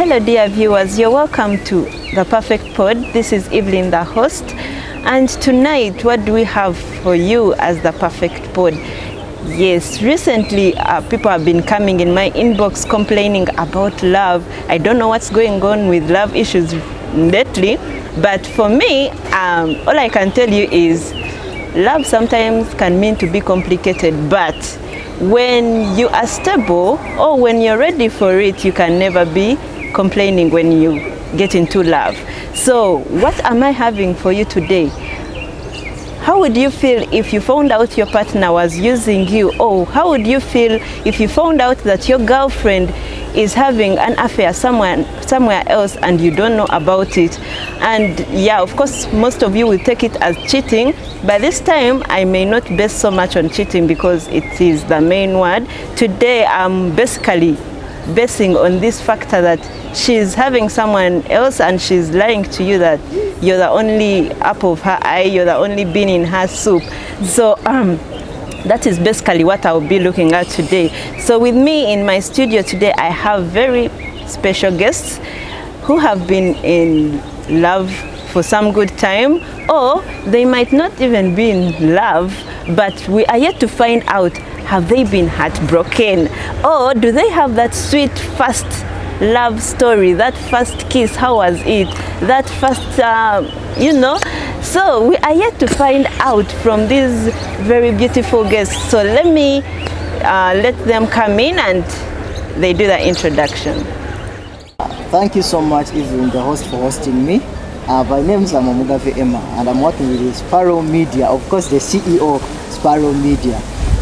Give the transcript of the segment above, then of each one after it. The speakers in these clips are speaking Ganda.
Hello dear viewers, you're welcome to The Perfect Pod. This is Evelyn, the host, and tonight what do we have for you as The Perfect Pod? Yes, recently people have been coming in my inbox complaining about love. I don't know what's going on with love issues lately, but for me, all I can tell you is love sometimes can mean to be complicated, but when you are stable or when you're ready for it, you can never be complaining when you get into love. So what am I having for you today? How would you feel if you found out your partner was using you? Or how would you feel if you found out that your girlfriend is having an affair somewhere else and you don't know about it? And yeah, of course, most of you will take it as cheating. By this time, I may not base so much on cheating because it is the main word. Today, I'm basically basing on this factor that she's having someone else and she's lying to you that you're the only apple of her eye, you're the only bean in her soup. So that is basically what I'll be looking at today. So with me in my studio today, I have very special guests who have been in love for some good time, or they might not even be in love, but we are yet to find out, have they been heartbroken, or do they have that sweet first love story, that first kiss? How was it? That first, So we are yet to find out from these very beautiful guests. So let me let them come in and they do the introduction. Thank you so much, Evelyn, the host, for hosting me. My name is Rita and Emma, and I'm working with Sparrow Media, of course, the CEO of Sparrow Media.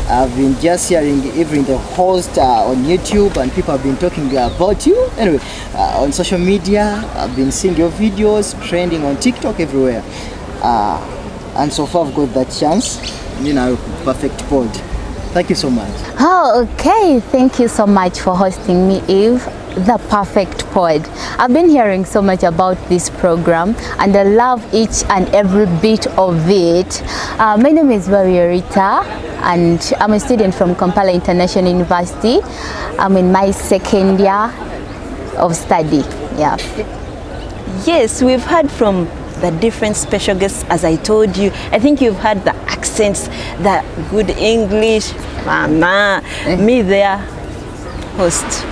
I've been just hearing Evelyn, the host, on YouTube, and people have been talking about you. Anyway, on social media, I've been seeing your videos trending on TikTok everywhere. And so far, I've got that chance, perfect pod. Thank you so much. Oh, okay. Thank you so much for hosting me, Eve. The Perfect Pod. I've been hearing so much about this program and I love each and every bit of it. My name is Rita and I'm a student from Kampala International University. I'm in my second year of study. Yeah. Yes, we've heard from the different special guests, as I told you. I think you've heard the accents, the good English. Mama, me there, host.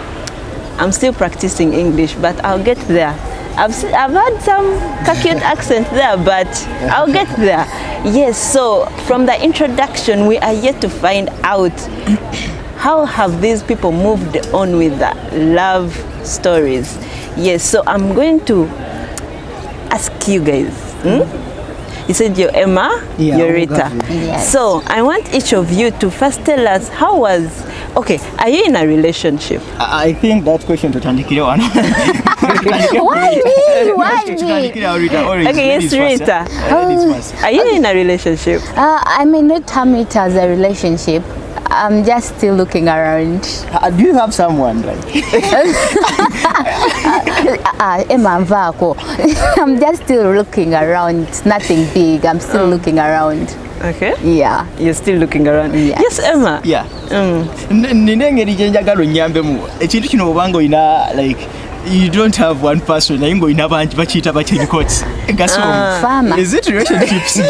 I'm still practicing English, but I'll get there. I've had some cute accent there, but I'll get there. Yes, so from the introduction, we are yet to find out how have these people moved on with the love stories. Yes, so I'm going to ask you guys. You said you're Emma, you're Rita. Yes. So I want each of you to first tell us are you in a relationship? I think that question to Tandikira one. Why me? Okay, yes, Rita. Are you in a relationship? I may not term it as a relationship. I'm just still looking around. Do you have someone? Emma Mvako. I'm just still looking around. It's nothing big. I'm still looking around. Okay. Yeah. You're still looking around? Yes, Emma. Yeah. You don't have one person. I'm going to have Farmer. Is it relationships?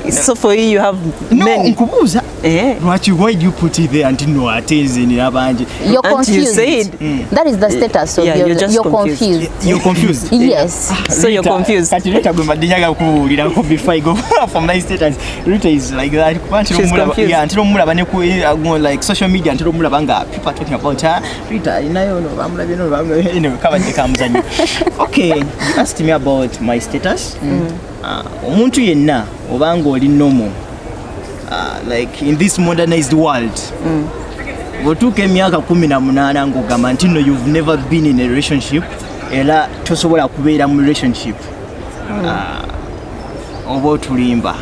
So for you, you have many. Why do you put it there and no attention? You're confused. You said that is the status of you're confused. You're confused. Yes. So you're confused. Before I go from my status, Rita is like that. She's confused. Yeah, until like social media, until people are talking about her. Rita, okay, you asked me about my status. Umuntu yenna obanga oli normal, like in this modernized world, botuka emyaka 18 ngogamba nti no, you've never been in a relationship era tosobola kubeera mu relationship, oba otulimba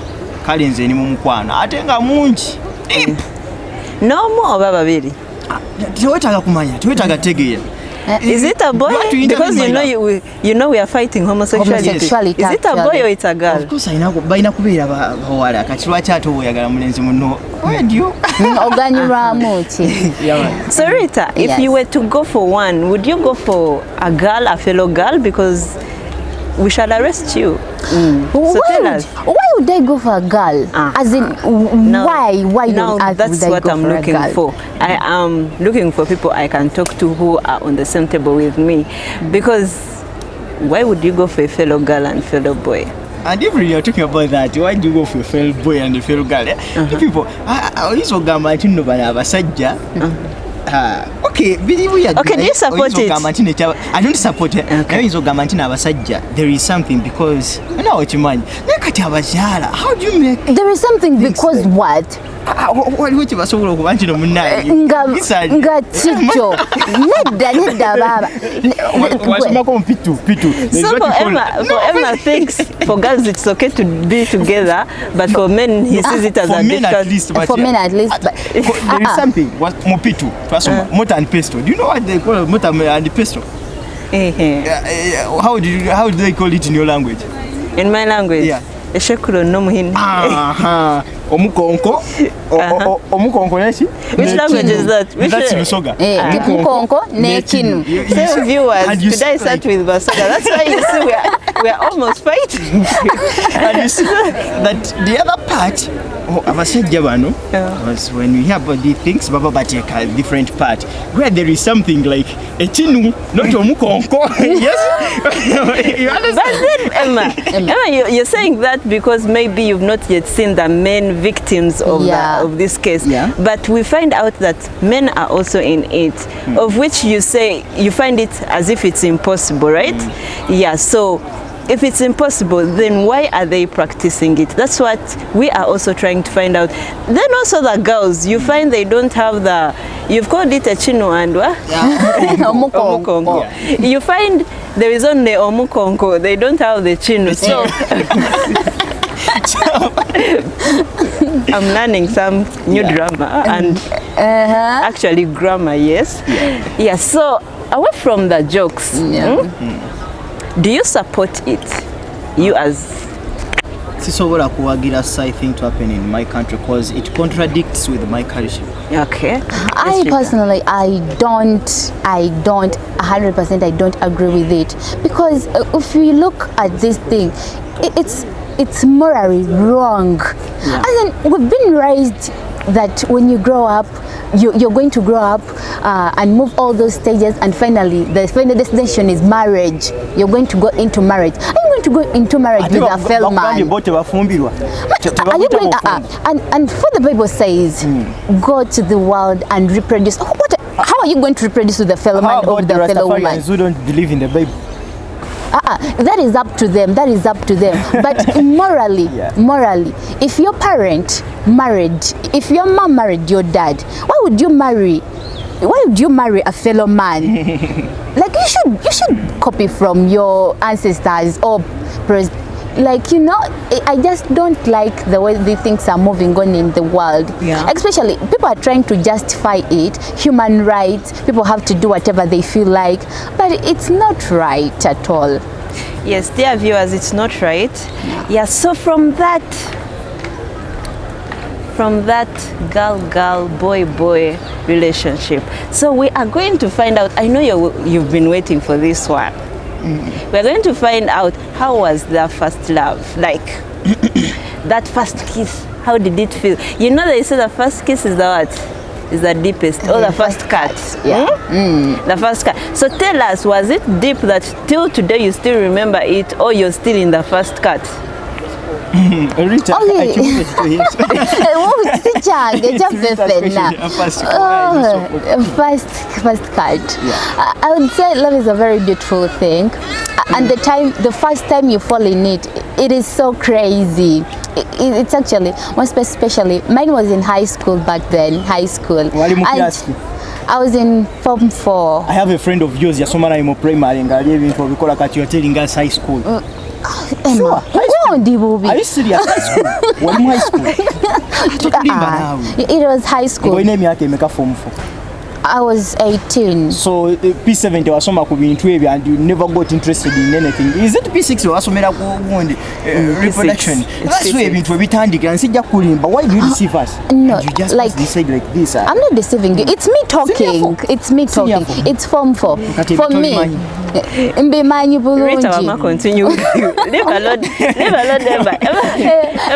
kale nze ni mu mukwano ate nga mungi normal oba babiri tewetaaga kumanya, tewetaaga tegeera. Is it a boy? Because you know we are fighting homosexuality. Is it a boy or it's a girl? Of course, I know. Baina kubeera bawala kati lwaki ate oyagala mulenzi muno radio. Oganyulwa muki. So Rita, if you were to go for one, would you go for a girl, a fellow girl? Because we shall arrest you. So tell us. Why would I go for a girl? As in, why? Why don't I go for a girl? That's what I'm looking for. I am looking for people I can talk to who are on the same table with me. Because why would you go for a fellow girl and fellow boy? And if you're talking about that, why do you go for a fellow boy and a fellow girl? The people, I always go to know abasajja. Okay, do you support it? I don't support it. There is something because I know what you mean. How do you make there is something because like, what? What you basobola okubanjira munnaye nga chicho nedda baba wasomako mpitu so for Emma thinks for girls it's okay to be together, but for men he sees it as a difficult. For men at least, but there is something what mupitu mota and pesto. Do you know what they call mota and pesto? How do they call it in your language? In my language, yeah. Eshekulo no muhini. Omukonko nechi? Which language is that? That's Lusoga. Mukonko nekinu. So viewers, today I start with Basoga. That's why you see we are almost fighting. And you see that the other part abasajja bano was when we hear about these things baba bateka a different part where there is something like a chinu, not omukonko. Yes. You understand? But then Emma, you're saying that because maybe you've not yet seen the main victims of of this case. Yeah. But we find out that men are also in it, of which you say you find it as if it's impossible, right? Yeah. So if it's impossible, then why are they practicing it? That's what we are also trying to find out. Then also the girls, you find they don't have the, you've called it a chino and what? Omukonko. Yeah. You find there is only omukonko, they don't have the chino. So I'm learning some new drama and actually grammar, yes. Yeah, so away from the jokes, do you support it? You as sisobola kuwagira such thing to happen in my country because it contradicts with my culture. Okay. I personally, I don't 100% I don't agree with it, because if we look at this thing, it's morally wrong. Yeah. And then we've been raised that when you grow up, you're going to grow up and move all those stages, and finally the final destination is marriage. You're going to go into marriage. Are you going to go into marriage with a fellow man? Are you going, and what the Bible says, go to the world and reproduce. How are you going to reproduce with the fellow man or with the fellow woman? Who don't believe in the Bible? That is up to them. That is up to them. But morally, if your parent married, if your mom married your dad, why would you marry a fellow man? Like you should copy from your ancestors or like, you know, I just don't like the way the things are moving on in the world. Yeah. Especially people are trying to justify it, human rights, people have to do whatever they feel like, but it's not right at all. Yes, dear viewers, it's not right. Yeah, so from that girl boy relationship, so we are going to find out. I know you've been waiting for this one. We're going to find out how was their first love, like that first kiss. How did it feel? You know, they say the first kiss is the what? Is the deepest, or the first cut. Yeah. The first cut. So tell us, was it deep that till today you still remember it, or you're still in the first cut? Rita, first cut. I would say love is a very beautiful thing, and the first time you fall in it, it is so crazy. It's actually, most especially, mine was in high school back then. I was in Form 4. I have a friend of yours, Yasomana Imo Primary, and you're telling us high school. Emma, are you serious? High school? When high school? It was high school. Form 4. I was 18. So P7 wasoma ku bintu ebyo and you never got interested in anything. Is it P6 wasomera ku gundi reproduction? That's where ebintu ebitandika nsijja kulimba. Why do you deceive us? No, you just like decide like this. I'm not deceiving you. It's me talking. It's me talking. It's form 4. For me. Mbimanyi bulungi. Rita, Mama, continue with you. Leave alone Emma.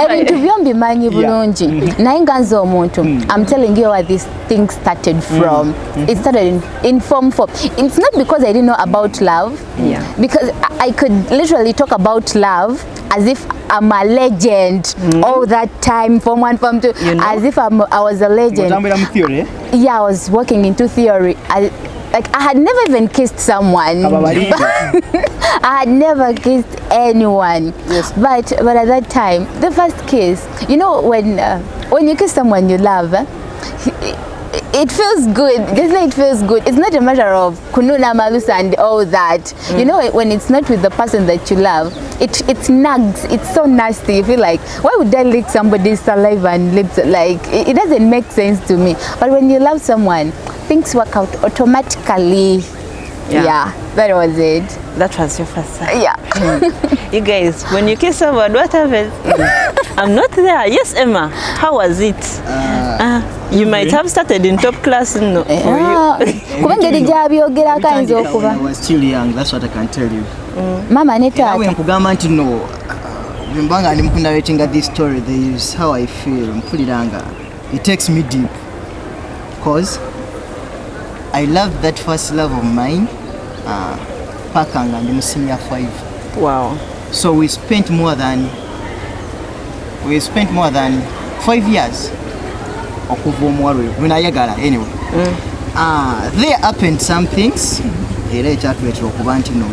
Ebintu byombi manyi bulungi. Naye nga nze omuntu, I'm telling you where this thing started from. It started in form 4. It's not because I didn't know about love. Yeah. Because I could literally talk about love as if I'm a legend all that time, form 1, form 2, you know? As if I was a legend. Yeah, I was working into theory. I had never even kissed someone. I had never kissed anyone. Yes. But at that time, the first kiss, you know, when you kiss someone you love, it feels good. Just like it feels good. It's not a matter of kununa malusa and all that. You know, when it's not with the person that you love, it nags. It's so nasty. You feel like, why would I lick somebody's saliva and lips? Like, it doesn't make sense to me. But when you love someone, things work out automatically. Yeah, that was it. That was your first time. Yeah. You guys, when you kiss someone, what happens? I'm not there. Yes, Emma. How was it? You might have started in top class, no? I was still young, that's what I can tell you. Mama, neta. When kugamba nti no, mbanga ndi mukunda rating at this story, there is how I feel. Mpuliranga. It takes me deep. Cause I love that first love of mine. Pakanga and in senior 5. Wow. So we spent more than 5 years when I yagala anyway. There happened some things. We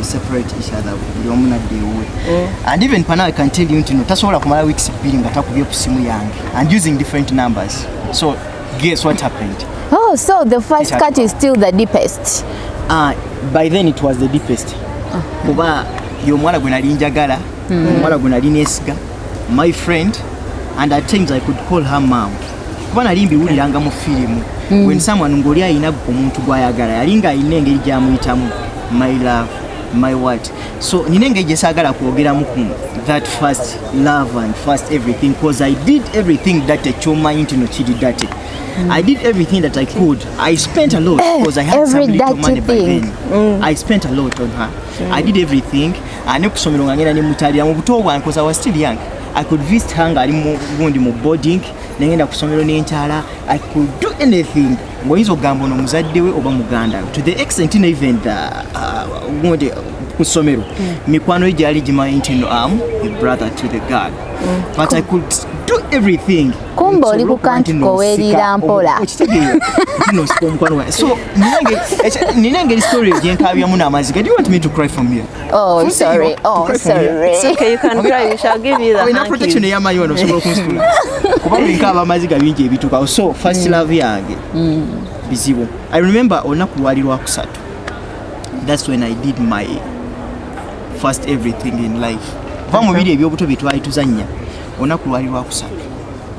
separate each other. And even Pana, I can tell you, that's all of my weeks being and using different numbers. So guess what happened? Oh, so the first cut is still the deepest. By then it was the deepest. My friend, and at times I could call her mom. When someone ngolia ina omuntu gwayagala yalinga inenge ijamuyitamu my love, my what. So ninenge jesagala kwogeramu that first love and first everything, because I did everything that a choma intino chidi that. I did everything that I could. I spent a lot because I had some little money by then. I spent a lot on her. I did everything. Because I was still young. I could visit her in boarding. I could do anything. To the extent even a brother to the God. But I could do everything. So story do you want me to cry from here? Oh, sorry. Oh, sorry. It's okay, you can cry. We shall give you the hankies. So first love yange bizibu. I remember olunaku lwali lwakusatu. That's when I did my first everything in life. Vamubiri ebyobuto bitwali tuzanya olunaku lwali lwakusatu.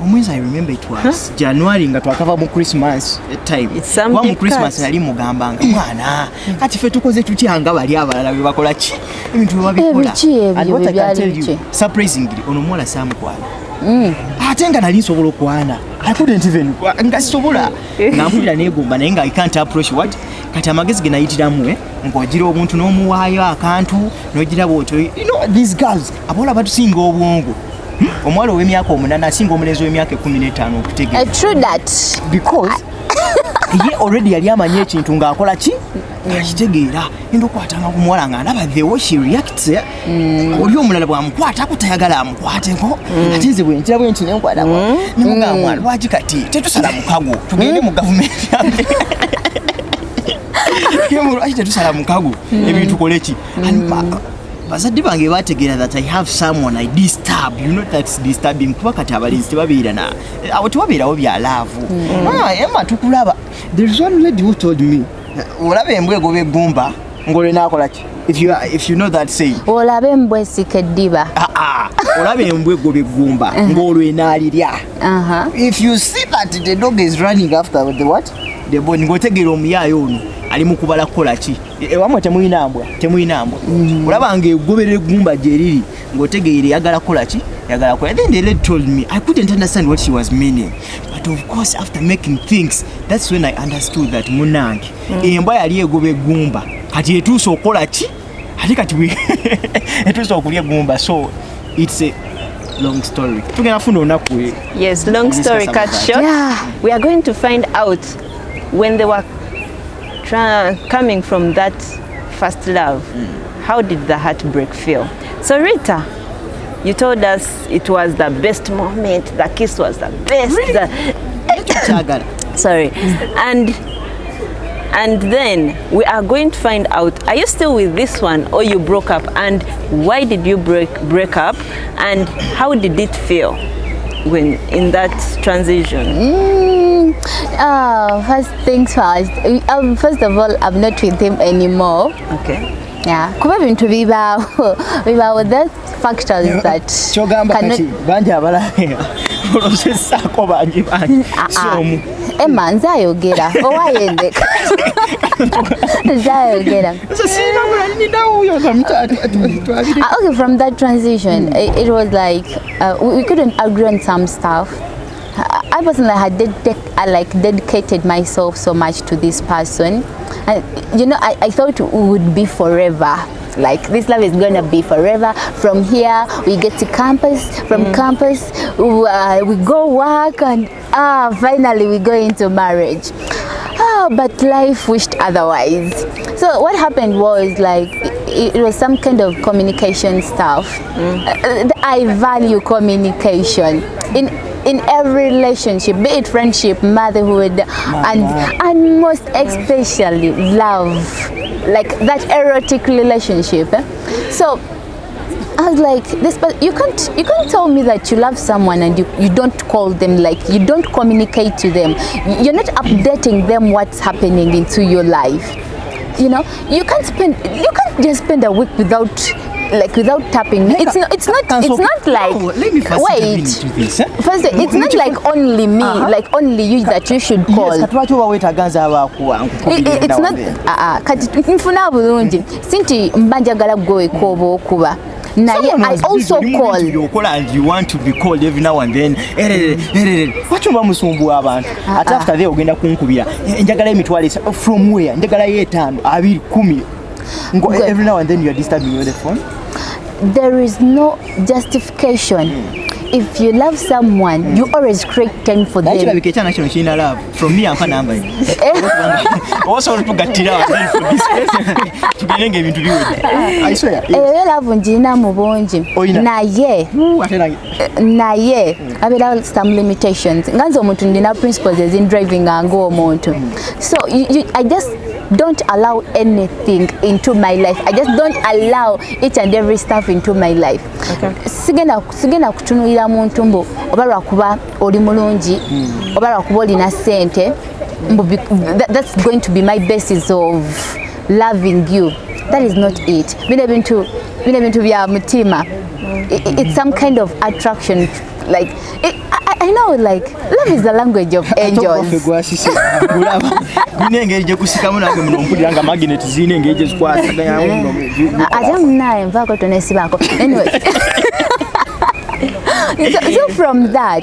Omwezi I remember it was January nga twakava mu Christmas time. Wa mu Christmas nali mugambanga mwana kati fe tukoze tutyanga bali abalala be bakola ki ebintu babikola. And what I can tell you, surprisingly ono mwana samukwala. Atenga nali nsobola okwana. I couldn't even ngasobola ngampulira negomba naye nga I can't approach what kati amagezi ge nayitiramu ngogira obuntu n'omuwaayo akantu n'ogira bw'otyo. You know these girls abola batusinga obwongo. Omwalo w'emyaka 8 asinga omulenzi w'emyaka 15 okutegeera. True that. Because ye already yali amanye ekintu ng'akola ki akitegeera endo kwatanga ku muwala nga ndaba the way she reacts. Oli omulala bw'amukwata akutayagala amukwateko ate nze bwe ntira bwe nti nenkwata ne mugamba lwaki kati tetusala mukago tugende mu gavumenti yange kemo achi tetusala mukago ebintu koleki. Bazadde bange bategeera that I have someone I disturb. You know that's disturbing. Kuba kati abalinzi tebabeera na tebabeerawo bya love. Emma tukulaba. There's one lady who told me olabe embwe egobe gumba ngole nakola ki. If you know that saying. Olabe embwe sikeddiba. Olabe embwe egobe gumba ngolwe nalirya. If you see that the dog is running after the what? the boy ngotegera omuyayo ono ali mukubala kola ki wamwe temuyinambwa olaba ng'egoberera eggumba gye liri ng'otegeere yagala kola ki yagala kola. Then the lady told me I couldn't understand what she was meaning, but of course after making things that's when I understood that munange embwa yali egoba eggumba kati etuuse okola ki ate kati etuuse okulya eggumba. So it's a long story. Yes, long story cut short. Yeah. We are going to find out when they were coming from that first love, how did the heartbreak feel? So Rita, you told us it was the best moment, the kiss was the best. Sorry. And then we are going to find out, are you still with this one or you broke up, and why did you break up, and how did it feel when in that transition? First things first. First of all, I'm not with him anymore. Okay. Yeah. Kuba bintu bibawo that factors that Emma nzayogera owayendeka nzayogera. Okay, from that transition it was like we couldn't agree on some stuff. I personally had dedicated myself so much to this person, and you know I thought we would be forever. Like this love is gonna be forever. From here we get to campus, from campus we go work, and finally we go into marriage. But life wished otherwise. So what happened was like it was some kind of communication stuff. I value communication in every relationship, be it friendship, motherhood, and most especially love, like that erotic relationship. So I was like, this, but you can't tell me that you love someone and you don't call them, like you don't communicate to them. You're not updating them what's happening into your life. You know, you can't just spend a week without tapping me. It's not like, let me first wait. First, it's not like only me, like only you that you should call. Yes, it's not. Kati nfuna bulungi. Sinti mbanjagala gwe kobo kuba. I also call. And you want to be called every now and then. What you musumbu abantu? After they ogenda kunkubira. Njagala emitwale from where? Njagala yetano abiri kumi. Every now and then you are disturbing on the phone. There is no justification. If you love someone, you always create time for them. From me, I'm a number. Also, I swear. I have some limitations. Principles in driving and go on. So I just don't allow anything into my life. I just don't allow each and every stuff into my life. Sigena kutunuira muntu mbo obalwa kuba oli mulungi obalwa kuba olina sente, that's going to be my basis of loving you. That is not it. Bine bintu bya mutima. It's some kind of attraction, like I know, like love is the language of angels. Anyway. So from that,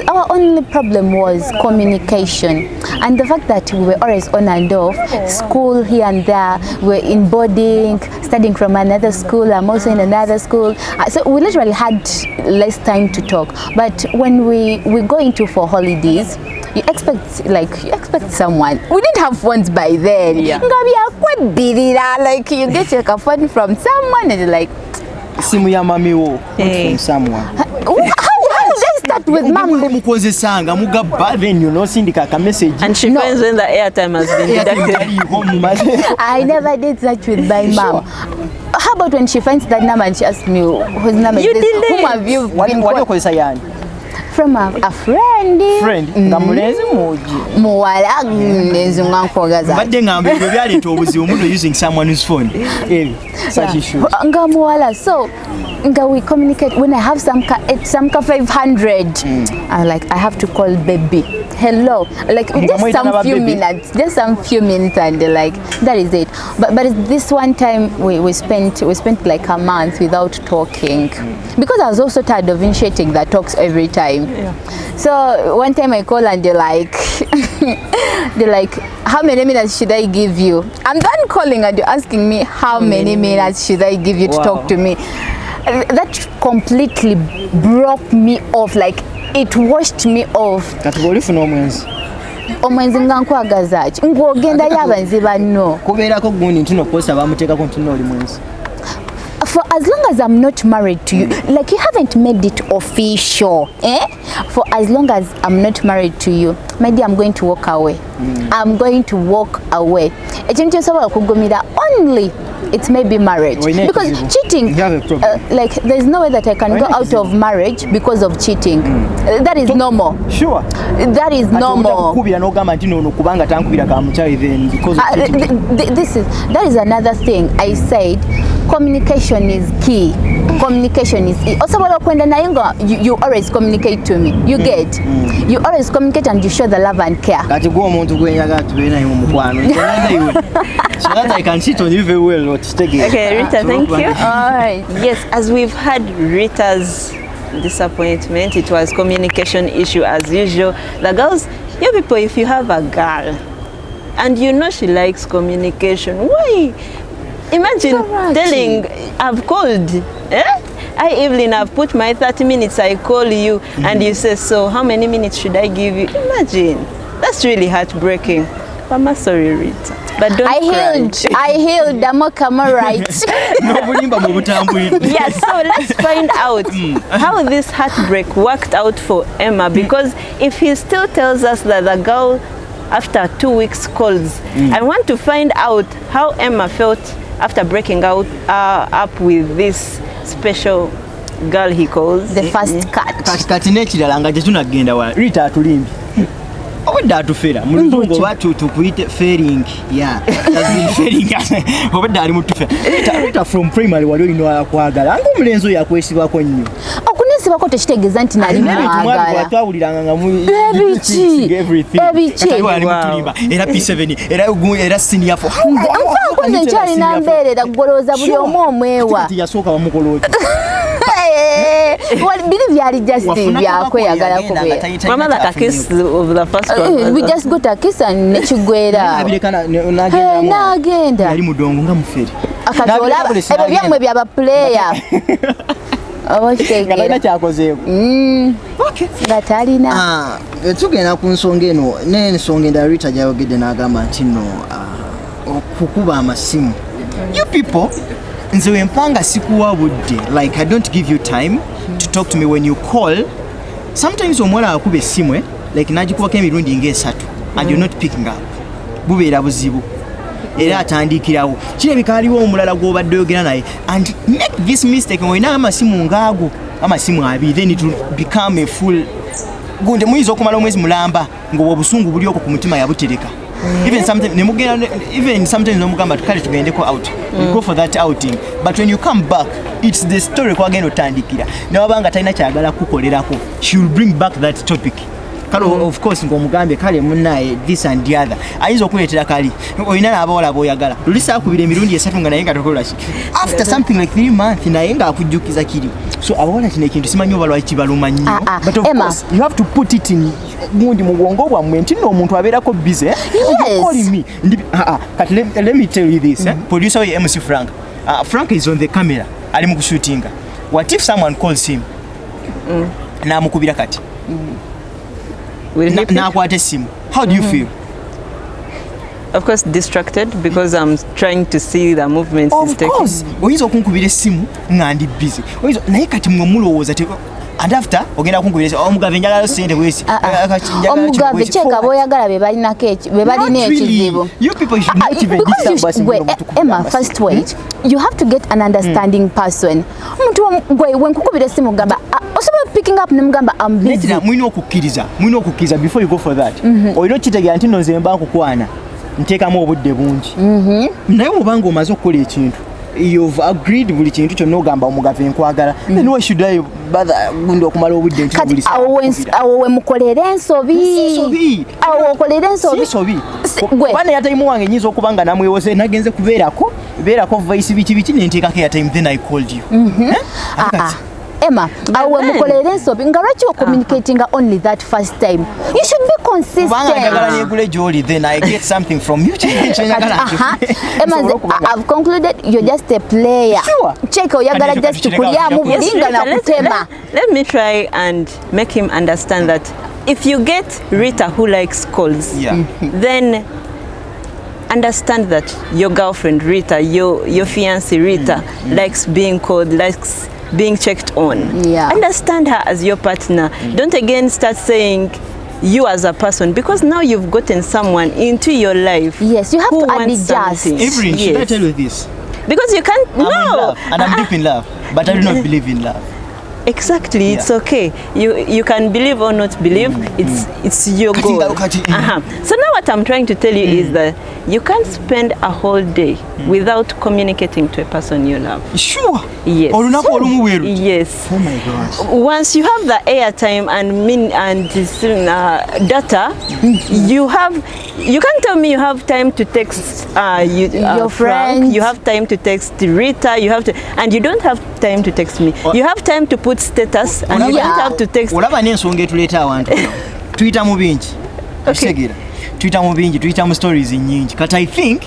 our only problem was communication, and the fact that we were always on and off, school here and there, we're in boarding, studying from another school, I'm also in another school, so we literally had less time to talk. But when we go into for holidays, you expect someone. We didn't have phones by then. Yeah. Like you get your phone from someone and you're like, simu ya mami wo from someone. How does that with mom? Then you know sindika ka message. And she finds when the airtime has been deducted. I never did that with my mom. How about when she finds that number and she asks me whose number is this? Whom have you been calling? From a friend. Nga mulenzi muji. Muwala nenzi ngankogaza. Badde ngambe byo byali tobuzi omuntu using someone's phone. Such issue. Nga muwala, so nga we communicate when I have some 500. I have to call baby. Hello, like just some few minutes, and like that is it. But this one time we spent like a month without talking because I was also tired of initiating the talks every time. Yeah. So one time I call and they're like, how many minutes should I give you? I'm done calling and you're asking me how many minutes should I give you to talk to me. That completely broke me off, like it washed me off. Omwenzi ngankwagaza ki ng'ogenda y'abanzi banno kubeerako gundi ntuno kukosa bamuteekako ntuno oli mwenzi. For as long as I'm not married to you, like you haven't made it official, For as long as I'm not married to you, my dear, I'm going to walk away. I'm going to walk away. Ekintu kyosobola okugumira only it's maybe marriage, because cheating, like there's no way that I can go out of marriage because of cheating. That is normal. Sure. That is normal. That is another thing. I said communication is key. Communication is key. Also, you always communicate to me. You get? You always communicate and you show the love and care. So that I can sit on you very well. Okay, Rita, thank you. Alright. Yes, as we've had Rita's disappointment, it was communication issue as usual. The girls, you people, if you have a girl and you know she likes communication, why? Imagine telling, I've called, Hi Evelyn, I've put my 30 minutes, I call you, and you say, so how many minutes should I give you? Imagine. That's really heartbreaking. I'm sorry, Rita. But don't I healed. I'm right. Yes, so let's find out how this heartbreak worked out for Emma, because if he still tells us that the girl after 2 weeks calls, I want to find out how Emma felt after breaking out up with this special girl he calls the first cat. Rita atulimbi. Obadde atufera mulungu watu tukuite fairing, has been fairing. Obadde ali mutufe. Rita from primary wali olino akwagala ngo mulenzo yakwesibako nnyo. Okunesibako tekitegeeza nti nali mwagala. Twawuliranga nga mu everything. Era P7 era senior for. Nfankoze nkyali nambeerera gugolooza buli omu omwewa. Yasooka bamukoloota. Well, believe you are just byakweyagala kubeera. Mama, like a kiss of the first one. We just got a kiss and nechigwera. Nagenda. Yali mudongo nga muferi. Akatola ebyo byamwe byaba player. Nga kyakozeeko. Okay. Gatalina. Tugenda ku nsonga eno n'ensonga endala Rita gyayogedde n'agamba nti nno okukuba amasimu. You people, nze wempanga sikuwa budde, like I don't give you time to talk to me when you call. Sometimes omuwala akuba essimu like nagikubako emirundi ng'esatu and you're not picking up. Bubeera buzibu. Era atandikirawo. Kirabika aliwo omulala gw'obadde oyogera naye and make this mistake ng'olina amasimu ng'ago, amasimu abiri, then it will become a full gunde muyinza okumala omwezi mulamba ng'obusungu buli okwo ku mutima yabutereka. Even sometimes nomugamba tukale tugendeko out. We go for that outing. But when you come back, it's the story kwagenda otandikira. Nawabanga talina kyagala kukolerako, she will bring back that topic. Kalo of course ng'omugambe kale munnaye this and the other. Ayinza okuleetera kali. Oyina n'abawala boyagala. Lulisa akubira emirundi esatu nga naye nga tokola ki. After something like 3 months naye nga akujjukiza kiri. So abawala kino ekintu simanyi oba lwaki kibaluma nnyo. But of course you have to put it in gundi mu bwongo bwammwe nti nno omuntu abeerako busy. You're calling me. Kati let me tell you this. Producer we MC Frank. Frank is on the camera. Ali mu kushootinga. What if someone calls him? N'amukubira kati. Nakwata essimu. How do you feel? Of course, distracted because I'm trying to see the movements he's taking. Of course. Oyinza okunkubira essimu nga ndi busy. Naye kati mwe mulowooza and after ogenda kunkubira omugave njagala sente bwesi. Omugave kyeka boyagala be balina ekizibu. You people should not even disturb. Emma, first wait. You have to get an understanding person. Omuntu gwe nkukubira essimu gamba osobola picking up nemugamba I'm busy. Mwino okukkiriza before you go for that. Olino kitegera nti nno zemba nkukwana nteekamu obudde bungi. Naye obanga omaze okukola ekintu you've agreed buli kintu kyonna ogamba omugave nkwagala then why should I bother gundi okumala obudde nti buli awo we mukolera ensobi awo okolera ensobi bwana ya time wange nyiza okubanga namwewoze nagenze kubeerako voice biki nenteekako ya time then I called you. Emma, awe mukolere ensobi nga lwaki communicating only that first time. You should be consistent. Banga njagala negule joli then I get something from you. Emma, I've concluded you're just a player. Sure. Check oyagala just kulyamu bulinga na kutema. Let me try and make him understand that if you get Rita who likes calls, then understand that your girlfriend Rita, your fiancée Rita likes being called, likes being checked on. Understand her as your partner. Don't again start saying you as a person, because now you've gotten someone into your life. Yes, you have to adjust. Evelyn, should I tell you this? Because you can't. I'm in love, and I'm deep in love, but I do not believe in love. Exactly, it's okay. You can believe or not believe. It's your goal. So now what I'm trying to tell you is that you can't spend a whole day without communicating to a person you love. Sure. Yes. Yes. Oh my gosh. Once you have the airtime and data, you can't tell me you have time to text your friends. Frank, you have time to text Rita, and you don't have time to text me. You have time to put status and you don't have to text. Olaba n'ensonga etuleeta abantu. Tuyita mu bingi. Tusegira. Tuyita mu bingi, tuyita mu stories nyingi. Kati I think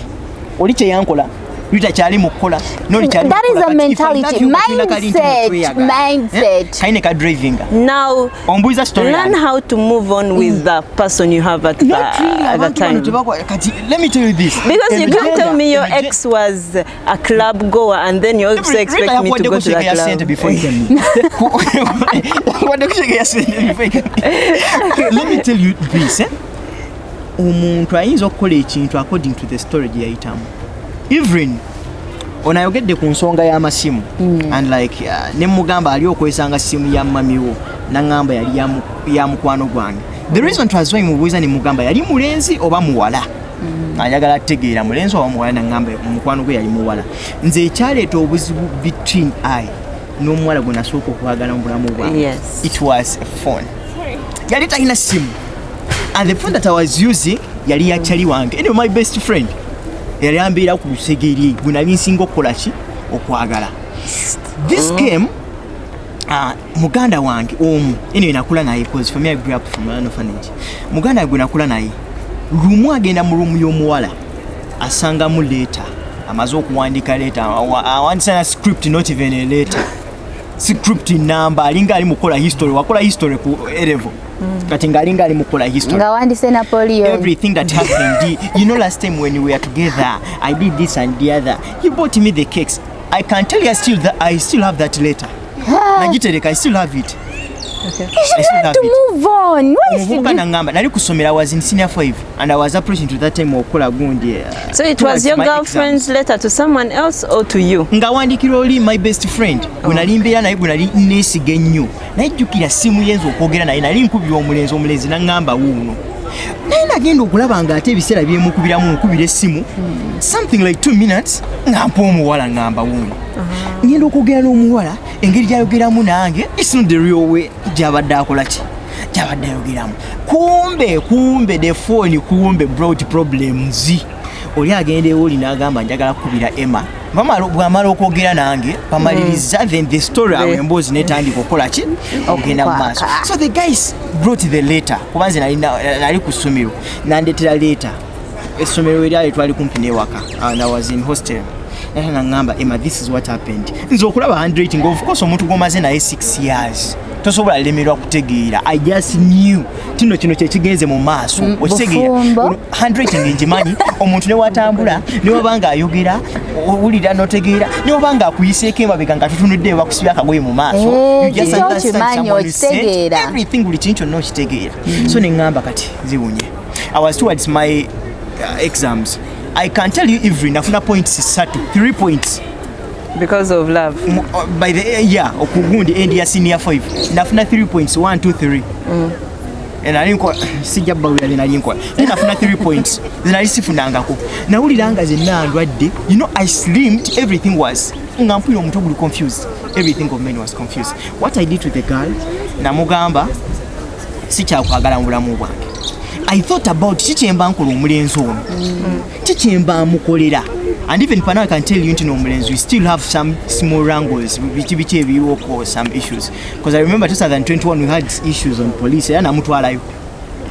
oli kye yankola. Rita kyali mu kukola. That is a mentality, mindset. Kaine ka driving. Now, learn how to move on with the person you have at the time. Let me tell you this. Because you can't tell me your ex was a club goer and then you also expect me to go to that club. Let me tell you this. Omuntu ayinza okukola ekintu according to the story gye yayitamu. Even onayogedde ku nsonga y'amasimu and like ne mugamba ali okwesanga simu ya mamiwo nangamba yali ya mukwano gwange. The reason twas why mubuuza ne mugamba yali mulenzi oba muwala. Ayagala tegeera mulenzi oba muwala nangamba mukwano gwe yali muwala. Nze ekyaleeta obuzibu between I n'omuwala gwe nasooka okwagala mu bulamu bwange. It was a phone. Yali talina simu. And the phone that I was using yali ya chali wange. Anyway, my best friend. Yali ambira ku lusegeri gwe nali nsinga okukola ki okwagala. This came muganda wange anyway nakula naye because for me I grew up from an orphanage. Muganda gwe nakula naye lumu agenda mu room y'omuwala asanga mu letter amaze okuwandika letter awandisa na script, not even a letter. Script number alinga ali mukola history, wakola history ku level. Kati ngalinga ali mukola history. Ngawandise Napoleon. Everything that happened. You know, last time when we were together, I did this and the other. He bought me the cakes. I can tell you I still have that letter. Nagitereka, I still have it. Okay. You should have to move on. Nali kusomera, I was in senior 5 and I was approaching to that time okola gundi. So it was your girlfriend's letter to someone else or to you? Ngawandikira oli my best friend. Bunalimbeera naye bunali nesiga ennyo. Naye jjukira simu yenzo okwogera naye nali nkubira omulenzi nangamba wuuno. Naye nagenda okulaba nga ate ebiseera byemukubiramu nkubira essimu. Something like 2 minutes ngampa omuwala ngamba wuuno. Ngenda okwogera n'omuwala engeri gyayogeramu nange it's not the real way gyabadde akola ki gyabadde ayogeramu. Kumbe the phone brought problems. Oli agenda ewoli n'agamba njagala kubira Emma. Bwamala okwogera nange pamaliriza then the story emboozi netandika okukola ki ogenda mu maaso. So the guys brought the letter kubanze nali ku ssomero nandetera letter. Essomero eryali twali kumpi n'ewaka and I was in hostel. Nangamba Emma, this is what happened. Nzo okulaba handwriting, of course omuntu gomaze naye 6 years. Tosobola lemerwa kutegeera. I just knew kino kye kigenze mu maaso. Okitegeera. Handwriting njimanyi omuntu ne watambula ne wabanga ayogera ulira notegeera ne wabanga akuyiseeko emabega nga tutunudde bakusibya akagoye mu maaso. You just understand everything buli kintu no kitegeera. So ne ngamba kati ziwunye. I was towards my exams. I can tell you every nafuna points 3 points. Because of love. By the year okugundi end ya senior 5 nafuna 3 points 1 2 3 and alinko sijabba wali nalinko nafuna 3 points zinali sifunangako nawuliranga zenna ndwadde you know I slimmed everything was ngampulira omuntu guli confused everything of men was confused what I did to the girl namugamba sikyakwagala mu bulamu bwange I thought about chichemba nkola omulenzi ono chichemba mukolera and even now I can tell you into omulenzi we still have some small wrangles bichi ebiwoko some issues because I remember 2021 we had issues on police yana mutwalayo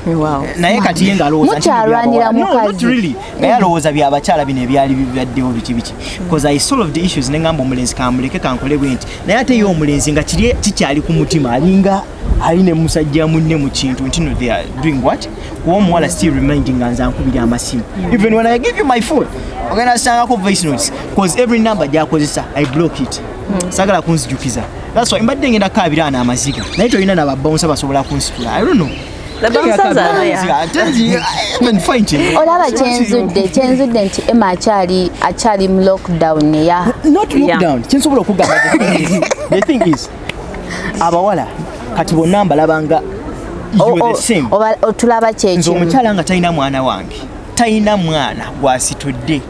wow naye kati yenga alowooza mukyalwanira mukazi not really naye alowooza byabakyala bino ebyali bibaddewo biki because I solved the issues nengamba omulenzi kamuleke kankole bwenti naye ate yo omulenzi nga kikyali ku mutima alinga aline musajja munne mu kintu nti no they are doing what kuba omuwala still reminding nza nkubira amasimu even when I give you my phone ogenda sangako voice notes because every number gyakozesa I block it sagala kunzijukiza that's why mbadde ngenda kabirana amaziga naye toyina nababounce basobola kunsitula I don't know the bouncers are there. olaba kyenzudde nti Emma akyali mu lockdown ya not lockdown kyensobola okugamba the thing is abawala kati bonna mbalabanga the same otulaba kyekyo nze omukyala nga talina mwana wange talina mwana gwasitudde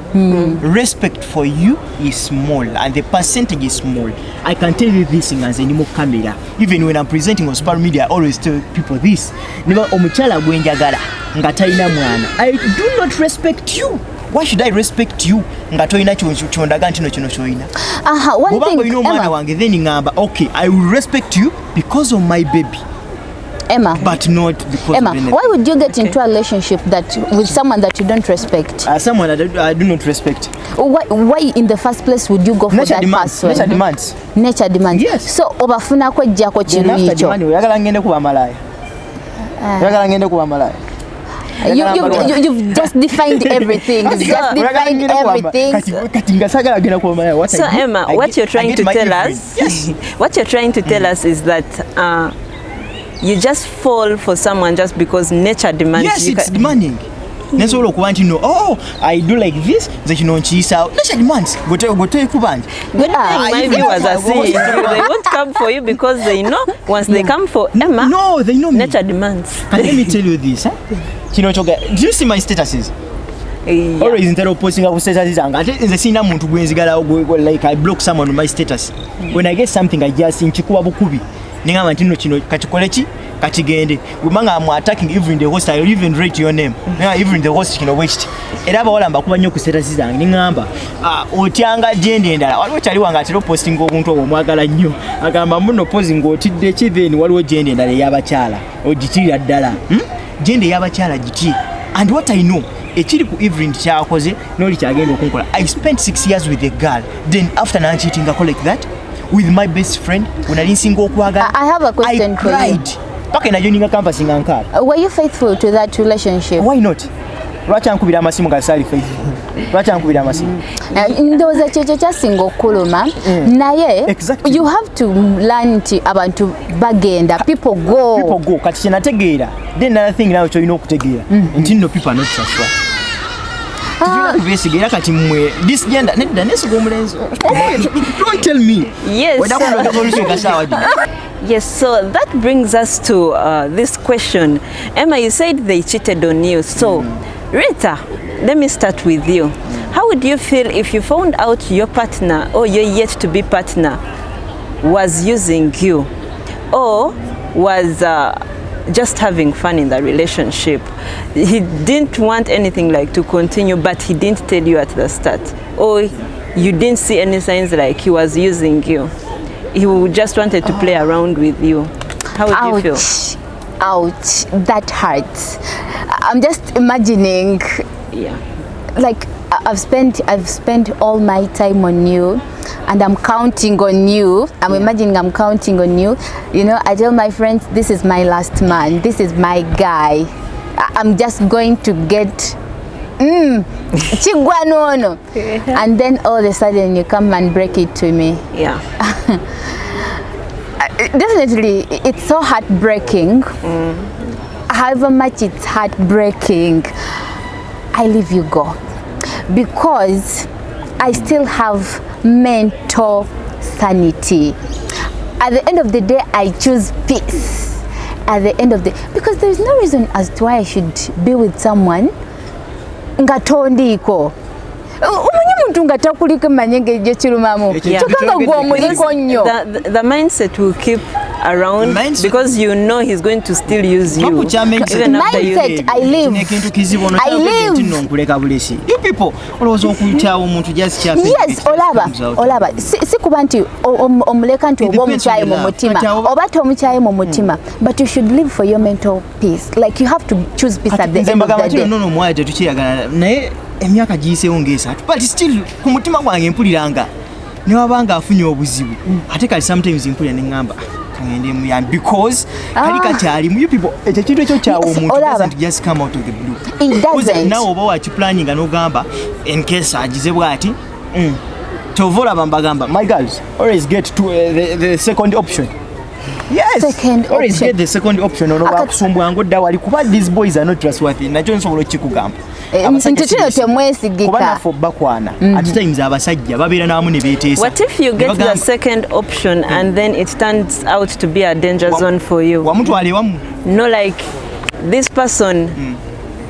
respect for you is small and the percentage is small I can tell you this nga nze ndi mu camera even when I'm presenting on social media I always tell people this niba omukyala gwenjagala nga talina mwana I do not respect you. Why should I respect you nga toyina kyondaga ntino kino kyoyina one thing Emma wange then ngamba okay I will respect you because of my baby Emma but not because Emma of anything. Why would you get into a relationship that with someone that you don't respect someone I do not respect why in the first place would you go for nature that demands, person nature demands yes. so obafunako ejjako kintu ekyo oyagala ngende kuba malaya oyagala ngende kuba malaya You've just defined everything. You've just defined everything. So Emma, what you're trying to tell us, yes. What you're trying to tell us is that you just fall for someone just because nature demands. Yes, it's demanding. Nesobola okuba nti no I do like this nze kino nkiyisawo nature demands gote kubanja my viewers are saying they won't come for you because they know once they come for Emma no they know nature demands. Let me tell you this kino choga do you see my statuses always instead of posting up statuses anga ate nze sina muntu gwenzigala like I block someone on my status when I get something I just nkikuba bukubi ningamba nti no kino kachikoleki kachigende wemanga am attacking even the host I will even rate your name even the host kino waste era abawala mbakuba nnyo ku status zange ningamba otyanga gende endala waliwo kyali wanga atero posting obuntu obwo mwagala nnyo agamba muno posing otidde ki then waliwo gende endala y'abakyala ogitirira ddala gende y'abakyala giti and what I know ekiri ku Evelyn kyakoze noli kyagenda okunkola I spent 6 years with a girl then after na cheating ako like that with my best friend when I didn't sing okwagala I have a question for you. Paka na joining campus ngankala. Were you faithful to that relationship? Why not? Lwaki ankubira amasimu ga sali faithful? Lwaki ankubira amasimu? Ndowooza kyekyo kyasinga okuluma naye you have to learn nti abantu bagenda people go kati kyenategeera then another thing nawe kyolina okutegeera nti no people are not trustworthy. Kubesigira kati mwe this gender nedda nesiga omulenzi don't tell me yes yes so that brings us to this question. Emma, you said they cheated on you, so Rita, let me start with you. How would you feel if you found out your partner or your yet to be partner was using you or was just having fun in the relationship? He didn't want anything like to continue, but he didn't tell you at the start, or you didn't see any signs like he was using you. He just wanted to play around with you. How would you feel? Ouch, that hurts. I'm just imagining, like I've spent all my time on you and I'm counting on you. I'm imagining I'm counting on you. You know, I tell my friends, this is my last man, this is my guy. I'm just going to get chigwanono. And then all of a sudden you come and break it to me. Yeah. Definitely, it's so heartbreaking. However much it's heartbreaking, I leave you go because I still have mental sanity. At the end of the day, I choose peace. At the end of the, because there is no reason as to why I should be with someone nga tondiko. Omuntu nga takuliko manyenge je kirumamu. Chokanga gwo muliko nnyo. The mindset will keep around because you know he's going to still use you. Even after you mindset, I live. You people olowooza okuyitawo omuntu just chap. Yes, olaba si kuba nti omuleka nti oba omukyaye mu mutima oba tomukyaye mu mutima, but you should live for your mental peace. Like you have to choose peace at the end of the day. No mwaye tetukiyagala naye emyaka giyiseewo ng'esatu but still ku mutima gwange mpuliranga ne wabanga afunye obuzibu ate kali sometimes mpulira ne ngamba kangende muyambi because kali kakyalimu. You people ekyo kintu ekyo kyawo omuntu doesn't just come out of the blue. It doesn't. Nawe oba wakiplanning n'ogamba in case agize bw'ati tovola bambagamba my girls always get to the second option. Yes, second always option. Get the second option. Ono bakusumbwa ngodda wali kuba these boys are not trustworthy. Nakyo nsobola okikugamba. Ntitino temwesigika. Kuba nafo bakwana. At times abasajja babeera n'amu ne beeteesa. What if you get the second option and then it turns out to be a danger zone for you? Wamutwale wamu. No, like this person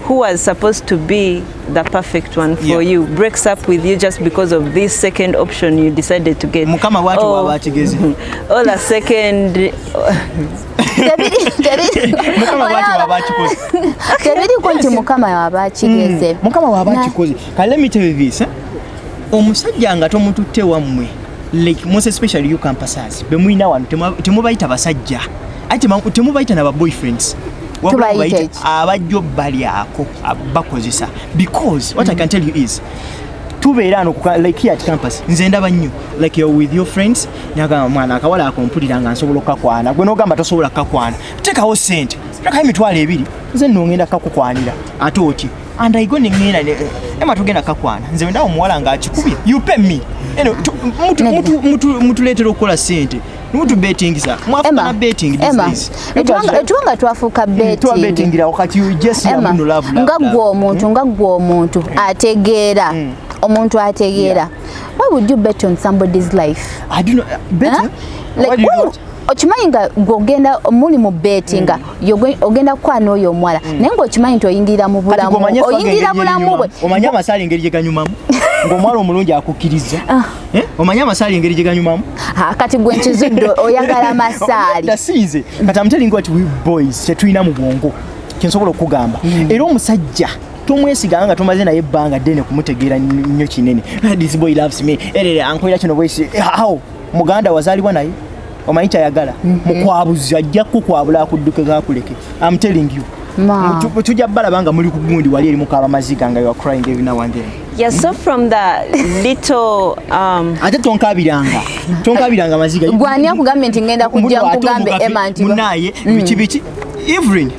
who was supposed to be the perfect one for you breaks up with you just because of this second option you decided to get. Mukama watu wabakigezi. Or the second tebiri kunti mukama wabakigeze. Mukama wabakikoze. Let me tell you this. Omusajja nga tomututte wammwe like most especially you campusers bemuyina wano temubayita basajja ate temubayita n'aba boyfriends. Abajjo bali ako bakozesa because what I can tell you is tubeera ano like here at campus nze ndaba nnyo like you're with your friends naga mwana akawala akompulira nga nsobola okakwana gwe n'ogamba tosobola kakwana tekawo sente tekawo emitwalo ebiri nze nongenda kakukwanira ate oti and I go nengenda Emma tugenda kakwana nze ndawo muwala nga akikubye you pay me mutuleetera okukola sente mutu betting sa mwafuna betting these days etwanga twafuka betting twa bettingira wakati you just no love ngagwo omuntu ategeera omuntu ategeera. Why would you bet on somebody's life? I do not bet like okimanyi nga gwogenda muli mu bettinga ogenda kwana oyo omwala naye ng'okimanyi nti oyingira mu bulamu oyingira bulamu bwe omanya amasaali engeri gye ganyumamu ng'omwala omulungi akukkiriza omanya amasaali engeri gye ganyumamu kati gwe nkizudde oyagala masaali dasiize kati amutelinga ati we boys tetulina mu bwongo kyensobola okugamba era omusajja tomwesiga nga tomaze naye ebbanga ddene kumutegeera nnyo kinene this boy loves me ankolera kino bwesi how muganda wazaalibwa naye omanyi kyayagala mukwabuzi ajja kukwabula akudduke gakuleke. I'm telling you tujja balabanga muli ku gundi wali eri mukaaba maziga nga you are crying every now and then. Yes, so from the little ate tonkabiranga maziga gwani akugambye nti ngenda kujja nkugambe Emma nti munaye biki Evelyn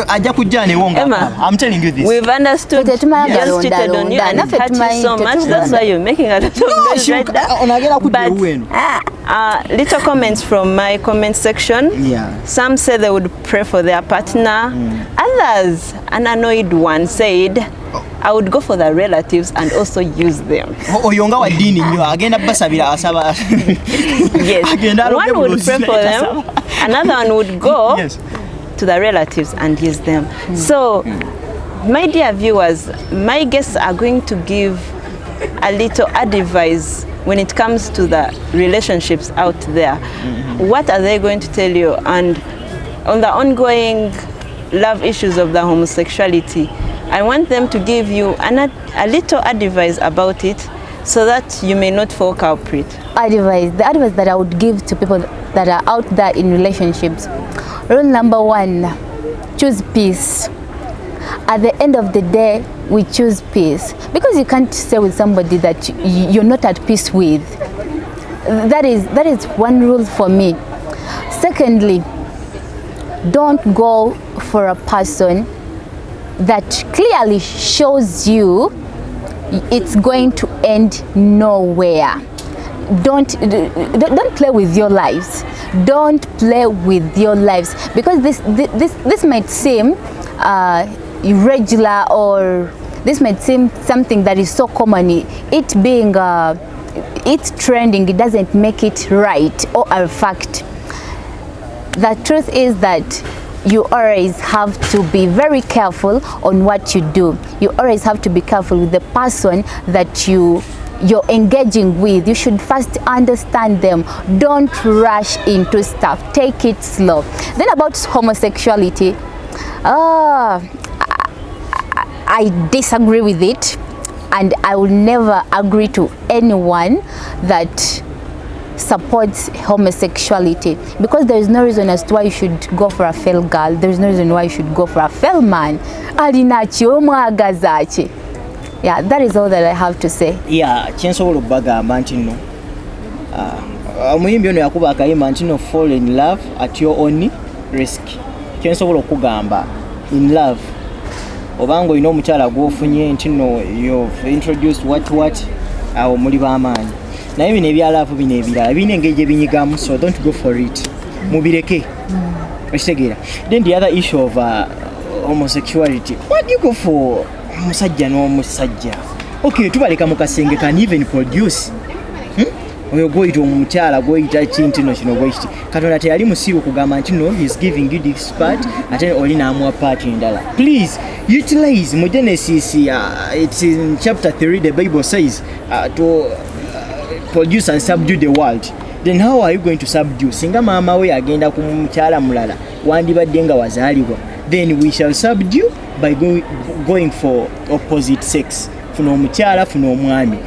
ajja kujja ne wonga. I'm telling you this. We've understood. Just cheated on you and hurt you so much. That's why you're making a lot of noise right now. But little comments from my comment section. Some said they would pray for their partner. Others, an annoyed one, said I would go for the relatives and also use them. Oyonga wa dini nnyo agenda basabira asaba. Yes. One would pray for them. Another one would go to the relatives and use them. So, my dear viewers, my guests are going to give a little advice when it comes to the relationships out there. What are they going to tell you? And on the ongoing love issues of the homosexuality, I want them to give you a little advice about it so that you may not fall culprit. The advice that I would give to people that are out there in relationships. Rule number 1, choose peace. At the end of the day, we choose peace. Because you can't stay with somebody that you're not at peace with. That is one rule for me. Secondly, don't go for a person that clearly shows you it's going to end nowhere. Don't play with your lives. Don't play with your lives, because this might seem irregular, or this might seem something that is so common, it being it's trending, it doesn't make it right or a fact. The truth is that you always have to be very careful on what you do. You always have to be careful with the person that you're engaging with. You should first understand them. Don't rush into stuff. Take it slow. Then about homosexuality, I disagree with it, and I will never agree to anyone that supports homosexuality, because there is no reason as to why you should go for a fair girl. There is no reason why you should go for a fair man. Yeah, that is all that I have to say. Yeah, chensobola bagamba nti no omuyimbi ono yakuba akayimba nti no, fall in love at your own risk. Chensobola okugamba in love obanga olina omukyala gwofunye nti no, you've introduced what awo muli b'amaanyi, naye bino ebyalaavu bino ebirala birina engeri gye binyigamu, so don't go for it, mubireke. Okitegeera. Then the other issue of homosexuality, what do you go for omusajja n'omusajja? Okay, tubaleka mu kasenge can even produce oyo goyita omukyala goyita kintu no kino goyiti Katonda teyali musiru kugamba nti no, he's giving you this part ate oli n'amuwa part endala. Please utilize mu Genesis, it's in chapter 3, the Bible says to produce and subdue the world. Then how are you going to subdue? Singa mama we agenda ku mukyala mulala wandibadde nga wazaalibwa, then we shall subdue by going for opposite sex. Funa omukyala funa omwami.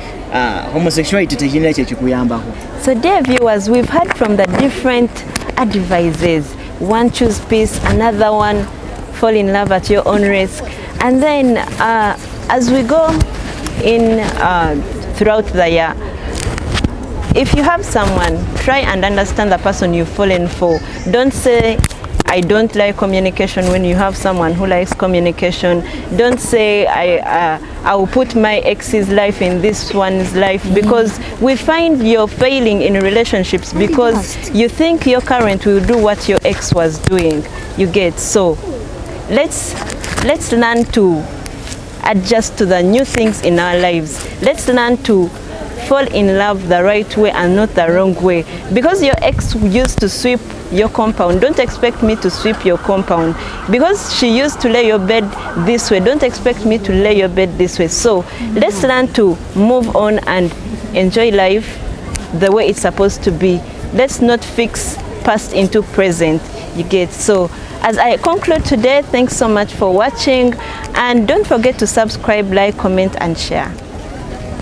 Homosexuality tekirina kyekikuyambako. So dear viewers, we've heard from the different advices. One, choose peace, another one, fall in love at your own risk. And then as we go in throughout the year, if you have someone, try and understand the person you've fallen for. Don't say, I don't like communication when you have someone who likes communication. Don't say, I will put my ex's life in this one's life, because we find you're failing in relationships because you think your current will do what your ex was doing. You get? So let's learn to adjust to the new things in our lives. Let's learn to fall in love the right way and not the wrong way. Because your ex used to sweep your compound, don't expect me to sweep your compound. Because she used to lay your bed this way, don't expect me to lay your bed this way. So let's learn to move on and enjoy life the way it's supposed to be. Let's not fix past into present. You get? So as I conclude today, thanks so much for watching, and don't forget to subscribe, like, comment and share.